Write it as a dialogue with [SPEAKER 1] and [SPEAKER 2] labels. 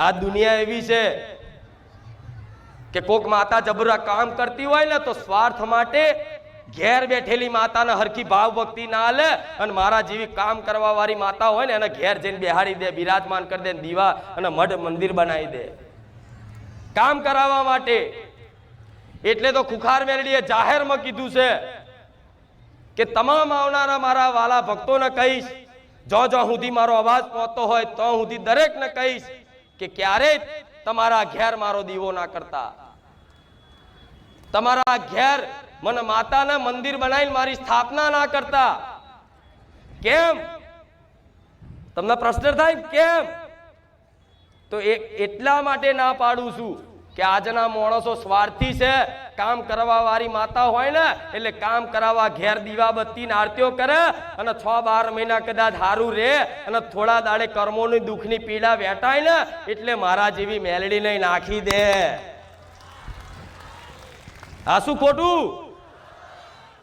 [SPEAKER 1] આ દુનિયા એવી છે કે કોક માતા જબરા કામ કરતી હોય ને તો સ્વાર્થ માટે ઘેર બેઠેલી માતાને હરખી ભાવ ભક્તિ ના લે અને મારા જેવી કામ કરવા વાળી માતા હોય ને એને ઘેર જઈને બેહાડી દે, બિરાજમાન કરી દે, દીવા અને મઢ મંદિર બનાવી દે કામ કરાવવા માટે। એટલે તો ખુખાર મેલડીએ જાહેરમાં કીધું છે કે તમામ આવનારા મારા વાલા ભક્તોને કહીશ, જો સુધી મારો અવાજ પહોંચતો હોય તો સુધી દરેકને કહીશ કે ક્યારેય તમારા ઘેર મારો દીવો ના કરતા, તમારા ઘેર મને માતાને મંદિર બનાવીને મારી સ્થાપના ના કરતા। કેમ? તમને પ્રશ્ન થાય કેમ? તો એટલા માટે ના પાડું છું કે આજના માણસો સ્વાર્થી છે। કામ કરવા વાળી માતા હોય ને એટલે કામ કરાવવા ઘેર દીવા બત્તી ને આરતીઓ કરે અને 6-12 મહિના કદાચ હારું રે અને થોડા દાડે કર્મોની દુઃખની પીડા વેટાય ને એટલે મારા જેવી મેલડી નહીં નાખી દે। આ શું ખોટું?